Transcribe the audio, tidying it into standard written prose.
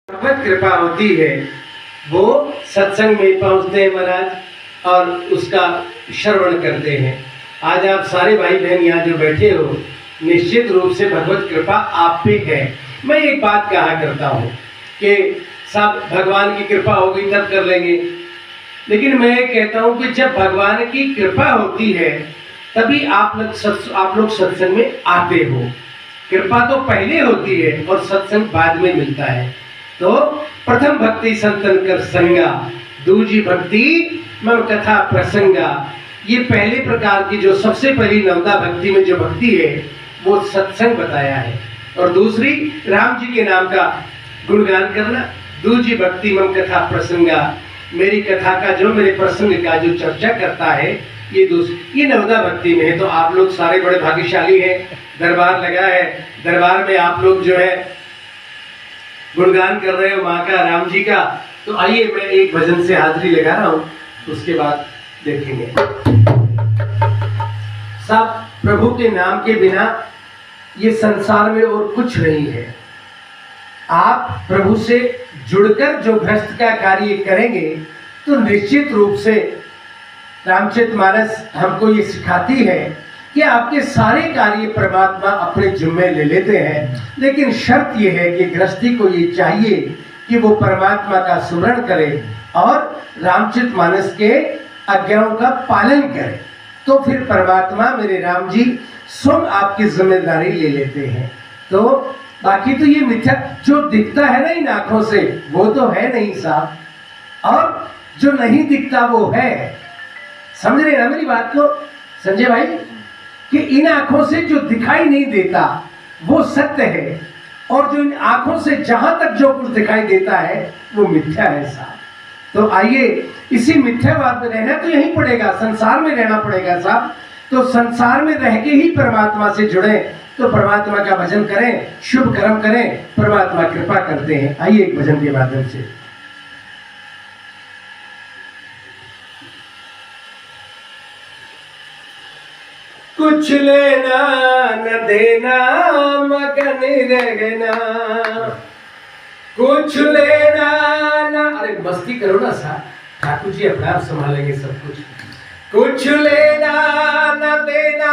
भगवत कृपा होती है वो सत्संग में पहुंचते हैं महाराज और उसका श्रवण करते हैं। आज आप सारे भाई बहन यहाँ जो बैठे हो, निश्चित रूप से भगवत कृपा आप पे है। मैं एक बात कहा करता हूँ कि सब भगवान की कृपा होगी तब कर लेंगे, लेकिन मैं कहता हूँ कि जब भगवान की कृपा होती है तभी आप लोग सत्संग में आते हो। कृपा तो पहले होती है और सत्संग बाद में मिलता है। तो प्रथम भक्ति संतन कर संगा, दूजी भक्ति मम कथा प्रसंगा। ये पहले प्रकार की जो सबसे पहली नवदा भक्ति में जो भक्ति है वो सत्संग बताया है, और दूसरी राम जी के नाम का गुणगान करना। दूजी भक्ति मम कथा प्रसंगा, मेरी कथा का जो मेरे प्रसंग का जो चर्चा करता है ये नवदा भक्ति में है। तो आप लोग सारे बड़े भाग्यशाली हैं, दरबार लगा है, दरबार में आप लोग जो है गुणगान कर रहे हो माँ का, राम जी का। तो आइए मैं एक भजन से हाजिरी लगा रहा हूँ, उसके बाद देखेंगे। सब प्रभु के नाम के बिना ये संसार में और कुछ नहीं है। आप प्रभु से जुड़कर जो गृहस्थ का कार्य करेंगे तो निश्चित रूप से रामचरितमानस हमको ये सिखाती है कि आपके सारे कार्य परमात्मा अपने जिम्मे ले लेते हैं, लेकिन शर्त यह है कि गृहस्थी को ये चाहिए कि वो परमात्मा का स्मरण करे और रामचरितमानस के आज्ञाओं का पालन करे। तो फिर परमात्मा मेरे राम जी स्वयं आपकी जिम्मेदारी ले लेते हैं। तो बाकी तो ये मिथ्या जो दिखता है ना इन आंखों से वो तो है नहीं साहब, और जो नहीं दिखता वो है। समझ रहे ना मेरी बात को संजय भाई, कि इन आंखों से जो दिखाई नहीं देता वो सत्य है, और जो इन आंखों से जहां तक जो कुछ दिखाई देता है वो मिथ्या है साहब। तो आइए इसी मिथ्यावाद में रहना तो यहीं पड़ेगा, संसार में रहना पड़ेगा साहब। तो संसार में रह के ही परमात्मा से जुड़े, तो परमात्मा का भजन करें, शुभ कर्म करें, परमात्मा कृपा करते हैं। आइए एक भजन के माध्यम से। कुछ लेना न देना मगन रहना, कुछ लेना न, अरे मस्ती करो ना साहब, ठाकुर जी अपने आप संभालेंगे सब कुछ। कुछ लेना न देना